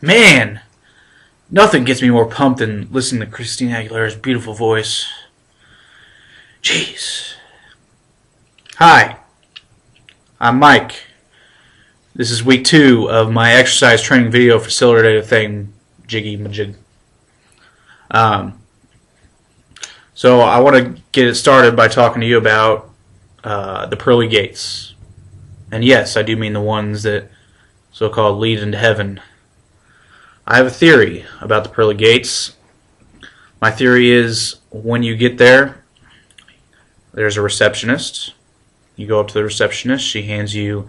Man, nothing gets me more pumped than listening to Christina Aguilera's beautiful voice. Jeez. Hi, I'm Mike. This is week 2 of my exercise training video facilitator thing, Jiggy Majig. So I want to get it started by talking to you about the pearly gates. And yes, I do mean the ones that so-called lead into heaven. I have a theory about the pearly gates. My theory is when you get there, there's a receptionist. You go up to the receptionist. She hands you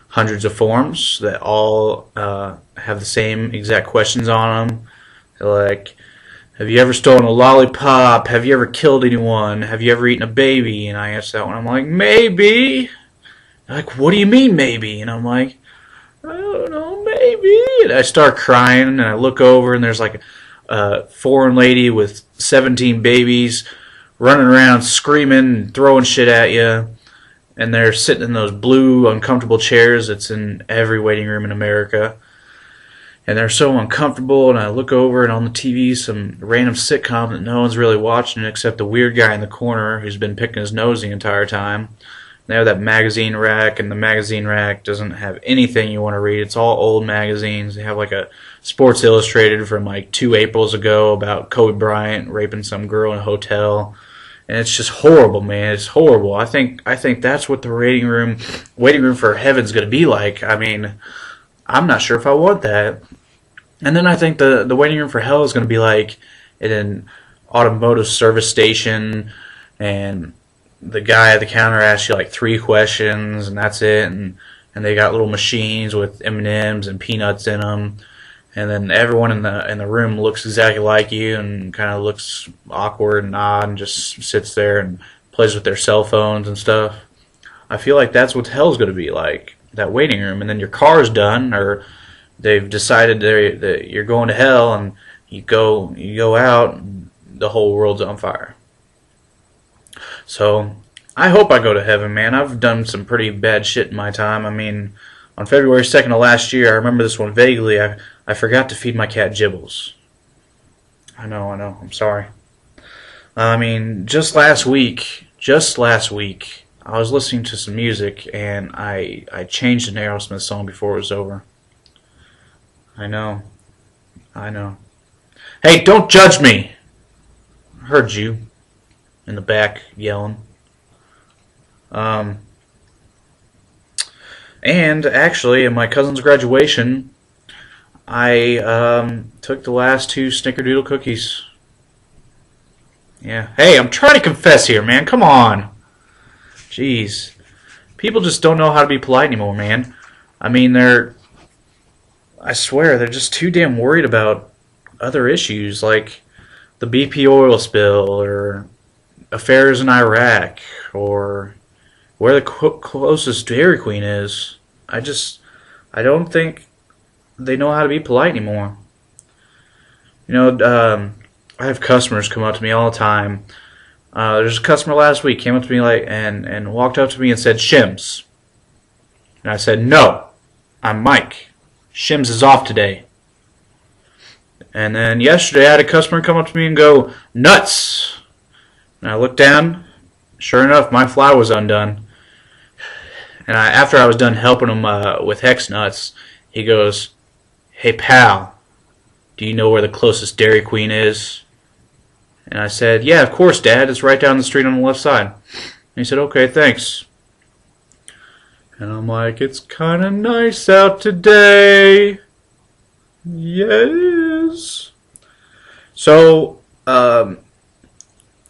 hundreds of forms that all have the same exact questions on them. They're like, have you ever stolen a lollipop? Have you ever killed anyone? Have you ever eaten a baby? And I answer that one. I'm like, maybe. They're like, what do you mean maybe? And I'm like, I don't know, maybe. And I start crying, and I look over, and there's like a foreign lady with 17 babies running around screaming and throwing shit at you. And they're sitting in those blue, uncomfortable chairs that's in every waiting room in America. And they're so uncomfortable, and I look over, and on the TV, some random sitcom that no one's really watching except the weird guy in the corner who's been picking his nose the entire time. They have that magazine rack, and the magazine rack doesn't have anything you want to read. It's all old magazines. They have like a Sports Illustrated from like 2 Aprils ago about Kobe Bryant raping some girl in a hotel. And it's just horrible, man. It's horrible. I think that's what the waiting room for heaven's going to be like. I mean, I'm not sure if I want that. And then I think the waiting room for hell is going to be like in an automotive service station, and the guy at the counter asks you like 3 questions, and that's it. And they got little machines with M&Ms and peanuts in them. And then everyone in the room looks exactly like you and kind of looks awkward and odd and just sits there and plays with their cell phones and stuff. I feel like that's what hell's going to be like, that waiting room. And then your car's done, or they've decided that you're going to hell, and you go out and the whole world's on fire. So I hope I go to heaven, man. I've done some pretty bad shit in my time. I mean, on February 2nd of last year, I remember this one vaguely, I forgot to feed my cat Gibbles. I know, I'm sorry. I mean, just last week, I was listening to some music, and I changed an Aerosmith song before it was over. I know. Hey, don't judge me! I heard you in the back yelling. And actually, at my cousin's graduation, I took the last 2 Snickerdoodle cookies. Yeah. Hey, I'm trying to confess here, man. Come on. Jeez. People just don't know how to be polite anymore, man. I mean, I swear, they're just too damn worried about other issues like the BP oil spill, or affairs in Iraq, or where the closest Dairy Queen is. I don't think they know how to be polite anymore. You know, I have customers come up to me all the time. There's a customer last week came up to me and walked up to me and said, "Shims." And I said, "No, I'm Mike. Shims is off today." And then yesterday I had a customer come up to me and go, "Nuts." And I looked down. Sure enough, my fly was undone. And after I was done helping him with hex nuts, he goes, "Hey pal, do you know where the closest Dairy Queen is?" And I said, "Yeah, of course, Dad. It's right down the street on the left side." And he said, "Okay, thanks." And I'm like, "It's kind of nice out today." Yes. So,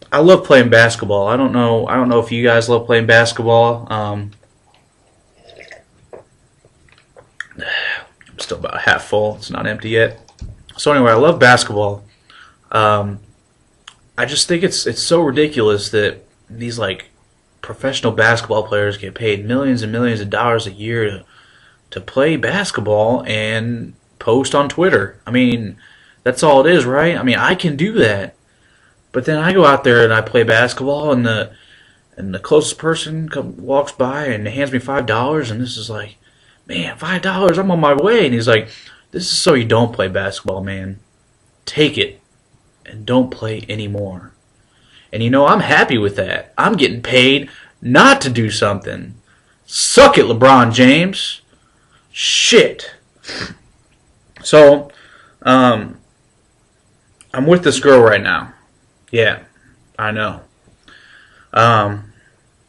I love playing basketball. I don't know if you guys love playing basketball. I'm still about half full. It's not empty yet. So anyway, I love basketball. I just think it's so ridiculous that these like professional basketball players get paid millions and millions of dollars a year to play basketball and post on Twitter. I mean, that's all it is, right? I mean, I can do that. But then I go out there and I play basketball, and the closest person walks by and hands me $5, and this is like, man, $5, I'm on my way. And he's like, This is so you don't play basketball, man. Take it and don't play anymore. And you know, I'm happy with that. I'm getting paid not to do something. Suck it, LeBron James. Shit. So, I'm with this girl right now. Yeah, I know.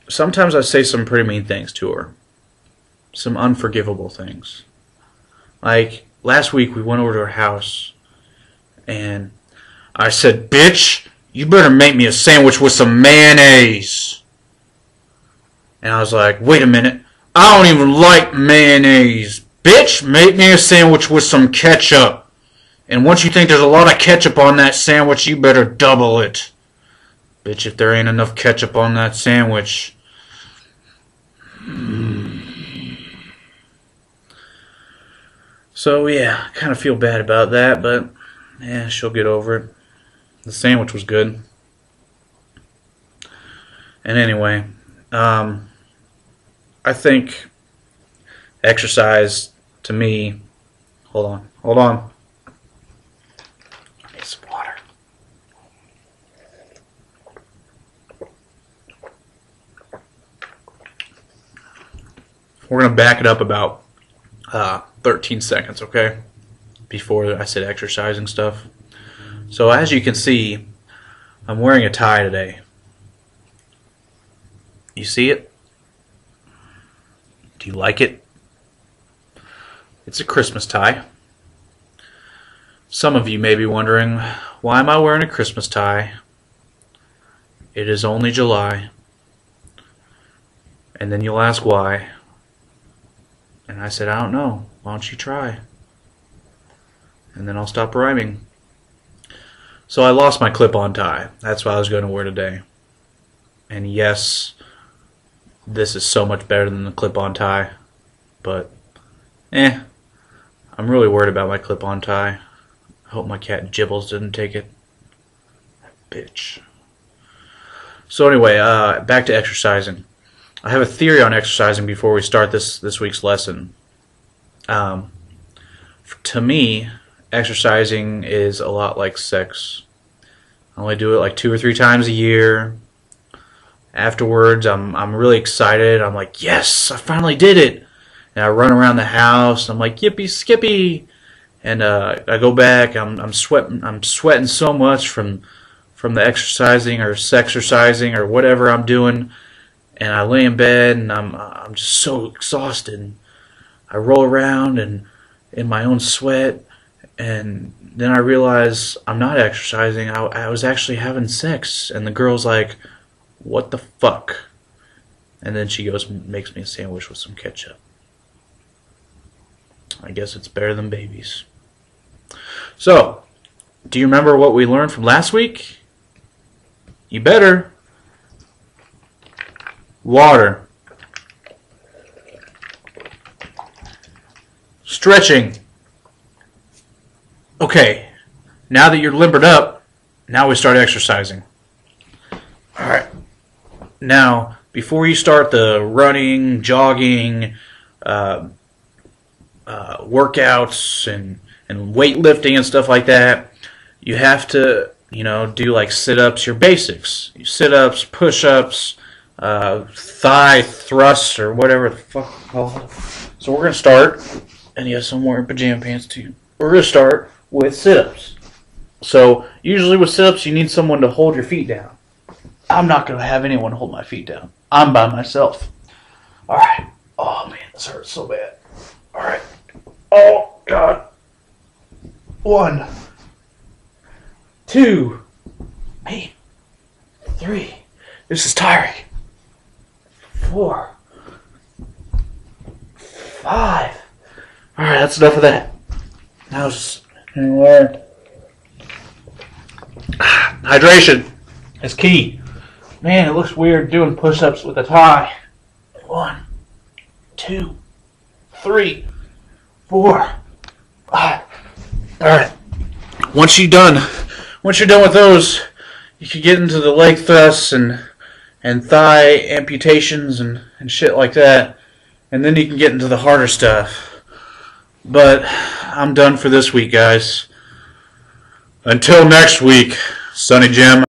Sometimes I say some pretty mean things to her. Some unforgivable things. Like, last week we went over to her house, and I said, "Bitch, you better make me a sandwich with some mayonnaise." And I was like, "Wait a minute, I don't even like mayonnaise. Bitch, make me a sandwich with some ketchup. And once you think there's a lot of ketchup on that sandwich, you better double it. Bitch, if there ain't enough ketchup on that sandwich." So, yeah, I kind of feel bad about that, but, yeah, she'll get over it. The sandwich was good. And anyway, I think exercise, to me, hold on. I need some water. We're going to back it up about 13 seconds, okay? Before I said exercising stuff. So as you can see, I'm wearing a tie today. You see it? Do you like it? It's a Christmas tie. Some of you may be wondering, why am I wearing a Christmas tie? It is only July. And then you'll ask why. And I said, I don't know. Why don't you try? And then I'll stop rhyming. So I lost my clip-on tie. That's what I was going to wear today. And yes, this is so much better than the clip-on tie. But, I'm really worried about my clip-on tie. I hope my cat Gibbles didn't take it. That bitch. So anyway, back to exercising. I have a theory on exercising before we start this week's lesson. To me, exercising is a lot like sex. I only do it like 2 or 3 times a year. Afterwards, I'm really excited. I'm like, yes, I finally did it. And I run around the house. I'm like, yippee skippy. And I go back. I'm sweating so much from the exercising or sexercising or whatever I'm doing. And I lay in bed and I'm just so exhausted. I roll around and in my own sweat, and then I realize I'm not exercising. I was actually having sex. And the girl's like, "What the fuck?" And then she goes and makes me a sandwich with some ketchup. I guess it's better than babies. So, do you remember what we learned from last week? You better. Water. Stretching. Okay, now that you're limbered up, now we start exercising. Alright. Now, before you start the running, jogging, workouts, and weightlifting and stuff like that, you have to, do like sit-ups, your basics. Sit-ups, push-ups, thigh thrusts, or whatever the fuck it's called. So we're going to start, and yes, I'm wearing pajama pants too. We're going to start with sit-ups. So usually with sit-ups, you need someone to hold your feet down. I'm not going to have anyone hold my feet down. I'm by myself. Alright. Oh man, this hurts so bad. Alright. Oh God. 1, 2, 3. This is tiring. 4, 5. Alright, that's enough of that. Now just hydration is key. Man, it looks weird doing push-ups with a tie. 1, 2, 3, 4, 5. Alright. Once you're done with those, you can get into the leg thrusts and thigh amputations and shit like that. And then you can get into the harder stuff. But I'm done for this week, guys. Until next week, Sonny Jim